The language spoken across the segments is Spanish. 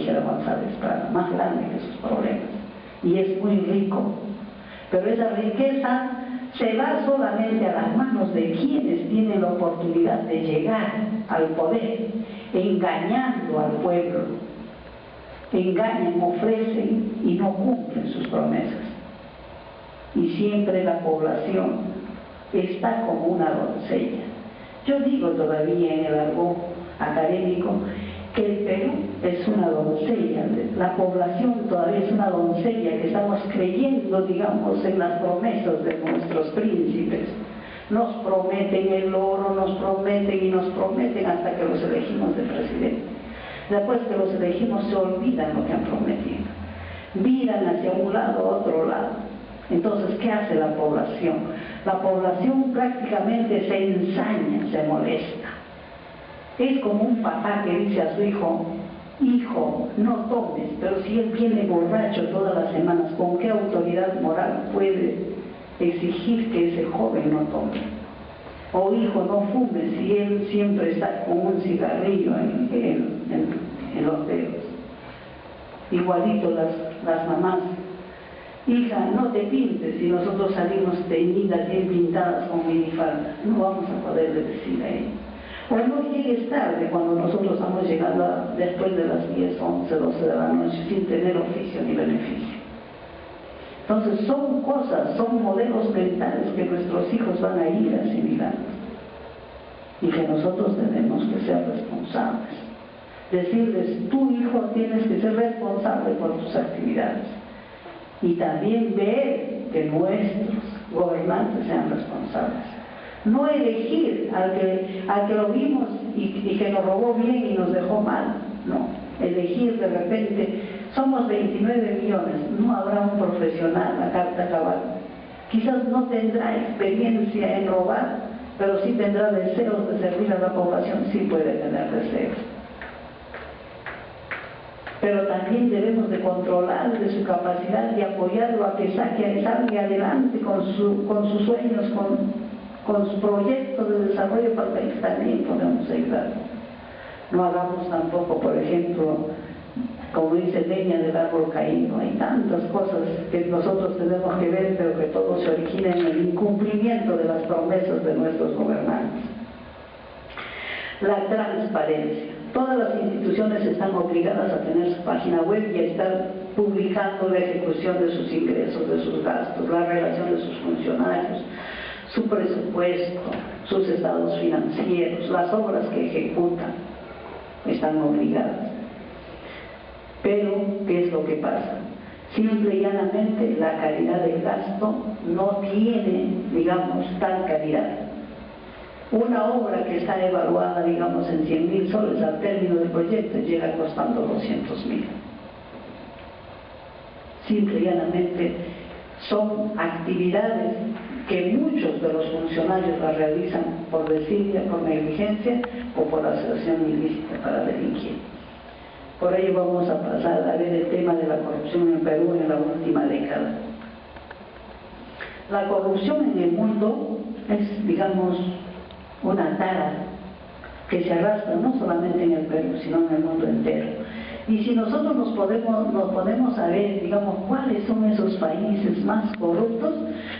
dijera González Prada, más grande que sus problemas, y es muy rico, pero esa riqueza se va solamente a las manos de quienes tienen la oportunidad de llegar al poder, engañando al pueblo. Engañan, ofrecen y no cumplen sus promesas. Y siempre la población está como una doncella. Yo digo todavía en el argot académico que el Perú es una doncella, la población todavía es una doncella que estamos creyendo, digamos, en las promesas de nuestros príncipes. Nos prometen el oro, nos prometen y nos prometen hasta que los elegimos de presidente. Después que los elegimos se olvidan lo que han prometido, miran hacia un lado, otro lado. Entonces, ¿qué hace la población? La población prácticamente se ensaña, se molesta. Es como un papá que dice a su hijo: hijo, no tomes, pero si él viene borracho todas las semanas, ¿con qué autoridad moral puede exigir que ese joven no tome? O hijo, no fumes, si él siempre está con un cigarrillo en los dedos. Igualito las mamás: hija, no te pintes, si nosotros salimos teñidas, bien pintadas con minifalda, no vamos a poderle decir a ella. O no llegues tarde cuando nosotros estamos llegando después de las 10, 11, 12 de la noche sin tener oficio ni beneficio. Entonces son cosas, son modelos mentales que nuestros hijos van a ir asimilando y que nosotros tenemos que ser responsables. Decirles: tu hijo tienes que ser responsable por tus actividades, y también ver que nuestros gobernantes sean responsables. No elegir al que lo vimos y que nos robó bien y nos dejó mal, no. Elegir de repente: somos 29 millones, no habrá un profesional a carta cabal. Quizás no tendrá experiencia en robar, pero sí tendrá deseos de servir a la población, sí puede tener deseos. Pero también debemos de controlar de su capacidad y apoyarlo a que salga adelante con sus sueños, con su proyecto de desarrollo para el país. También podemos ayudar. No hagamos tampoco, por ejemplo, como dice, leña del árbol caído. Hay tantas cosas que nosotros tenemos que ver, pero que todo se origina en el incumplimiento de las promesas de nuestros gobernantes. La transparencia. Todas las instituciones están obligadas a tener su página web y a estar publicando la ejecución de sus ingresos, de sus gastos, la relación de sus funcionarios, su presupuesto, sus estados financieros, las obras que ejecutan. Están obligadas. Pero, ¿qué es lo que pasa? Simple y llanamente, la calidad del gasto no tiene, digamos, tal calidad. Una obra que está evaluada, digamos, en 100.000 soles al término del proyecto llega costando 200.000. Simple y llanamente son actividades que muchos de los funcionarios las realizan por desidia, por negligencia o por asociación ilícita para delinquir. Por ello vamos a pasar a ver el tema de la corrupción en Perú en la última década. La corrupción en el mundo es, digamos, una tara que se arrastra no solamente en el Perú, sino en el mundo entero. Y si nosotros nos ponemos a ver, digamos, cuáles son esos países más corruptos,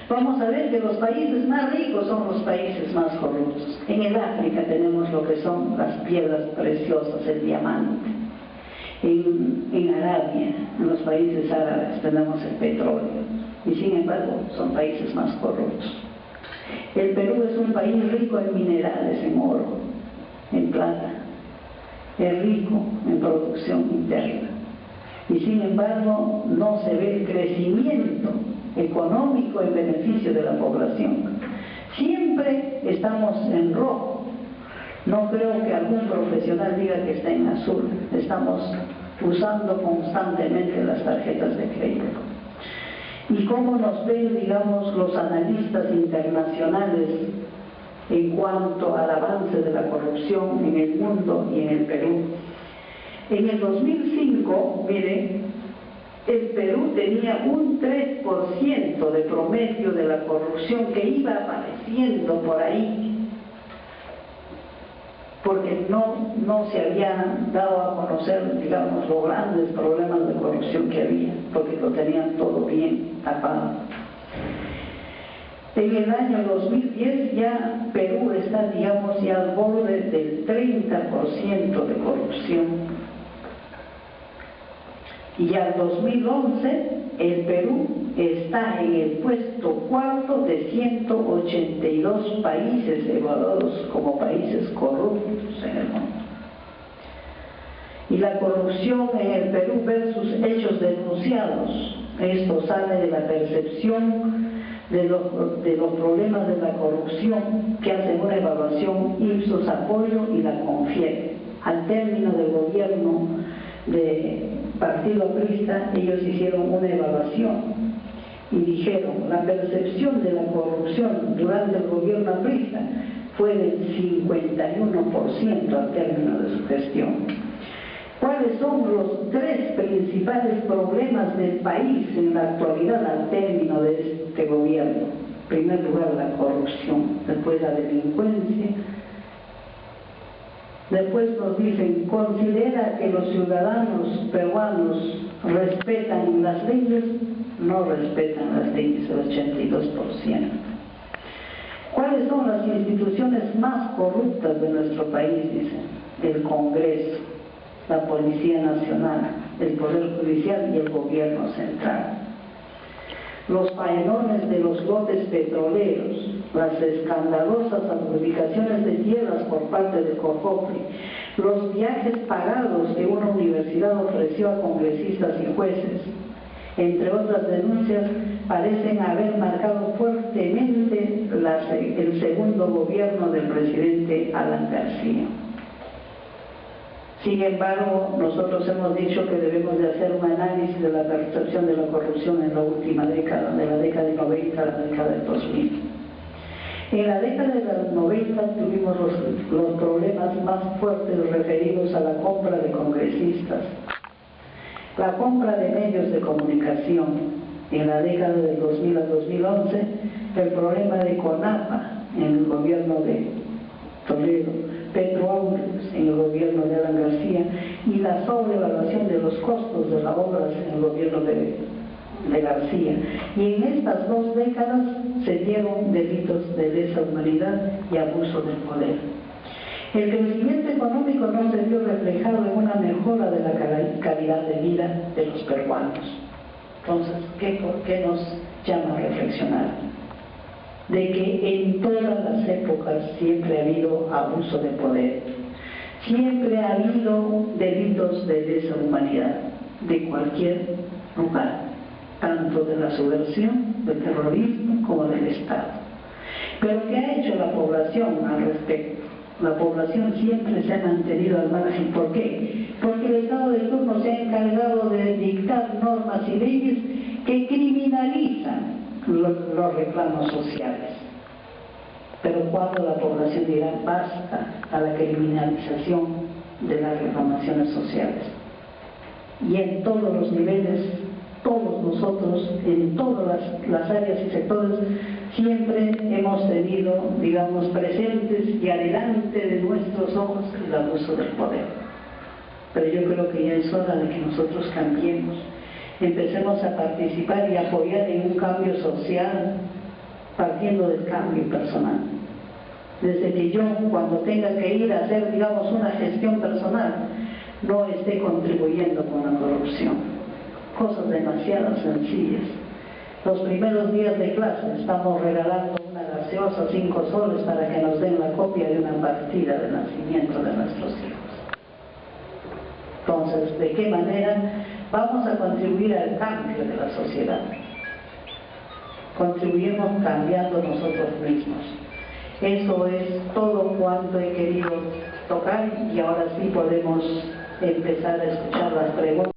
vamos a ver que los países más ricos son los países más corruptos. En el África tenemos lo que son las piedras preciosas, el diamante. En Arabia, en los países árabes, tenemos el petróleo. Y sin embargo, son países más corruptos. El Perú es un país rico en minerales, en oro, en plata. Es rico en producción interna. Y sin embargo, no se ve el crecimiento económico en beneficio de la población. Siempre estamos en rojo. No creo que algún profesional diga que está en azul. Estamos usando constantemente las tarjetas de crédito. ¿Y cómo nos ven, digamos, los analistas internacionales en cuanto al avance de la corrupción en el mundo y en el Perú? En el 2005, miren, el Perú tenía un 3% de promedio de la corrupción que iba apareciendo por ahí. porque no se habían dado a conocer, digamos, los grandes problemas de corrupción que había, porque lo tenían todo bien tapado. En el año 2010 ya Perú está, digamos, ya al borde del 30% de corrupción. Y al 2011 el Perú está en el puesto cuarto de 182 países evaluados como países corruptos en el mundo. Y la corrupción en el Perú versus hechos denunciados, esto sale de la percepción de los problemas de la corrupción que hacen una evaluación Ipsos Apoyo y la CONFIEC. Al término del gobierno de Partido Aprista, ellos hicieron una evaluación y dijeron, la percepción de la corrupción durante el gobierno aprista fue del 51% al término de su gestión. ¿Cuáles son los tres principales problemas del país en la actualidad al término de este gobierno? En primer lugar, la corrupción, después la delincuencia. Después nos dicen, considera que los ciudadanos peruanos respetan las leyes, no respetan las leyes, el 82%. ¿Cuáles son las instituciones más corruptas de nuestro país? Dicen, el Congreso, la Policía Nacional, el Poder Judicial y el Gobierno Central. Los faenones de los lotes petroleros, las escandalosas adjudicaciones de tierras por parte de Cofopri, los viajes pagados que una universidad ofreció a congresistas y jueces, entre otras denuncias, parecen haber marcado fuertemente el segundo gobierno del presidente Alan García. Sin embargo, nosotros hemos dicho que debemos de hacer un análisis de la percepción de la corrupción en la última década, de la década de 90 a la década de 2000. En la década de los 90 tuvimos los problemas más fuertes referidos a la compra de congresistas, la compra de medios de comunicación. En la década de 2000 a 2011, el problema de CONAPA en el gobierno de Toledo, Petroautos en el gobierno de Alan García y la sobrevaluación de los costos de las obras en el gobierno de García. Y en estas dos décadas se dieron delitos de lesa humanidad y abuso del poder. El crecimiento económico no se vio reflejado en una mejora de la calidad de vida de los peruanos. Entonces, ¿qué nos llama a reflexionar? De que en todas las épocas siempre ha habido abuso de poder, siempre ha habido delitos de lesa humanidad, de cualquier lugar, tanto de la subversión, del terrorismo, como del Estado. Pero ¿qué ha hecho la población al respecto? La población siempre se ha mantenido al margen. ¿Por qué? Porque el Estado de turno se ha encargado de dictar normas y leyes que criminalizan los reclamos sociales. Pero cuando la población dirá basta a la criminalización de las reclamaciones sociales. Y en todos los niveles, todos nosotros, en todas las áreas y sectores, siempre hemos tenido, digamos, presentes y adelante de nuestros ojos el abuso del poder. Pero yo creo que ya es hora de que nosotros cambiemos, empecemos a participar y apoyar en un cambio social, partiendo del cambio personal. Desde que yo, cuando tenga que ir a hacer, digamos, una gestión personal, no esté contribuyendo con la corrupción. Cosas demasiado sencillas. Los primeros días de clase estamos regalando una gaseosa 5 soles para que nos den la copia de una partida de nacimiento de nuestros hijos. Entonces, ¿de qué manera vamos a contribuir al cambio de la sociedad? Contribuyemos cambiando nosotros mismos. Eso es todo cuanto he querido tocar y ahora sí podemos empezar a escuchar las preguntas.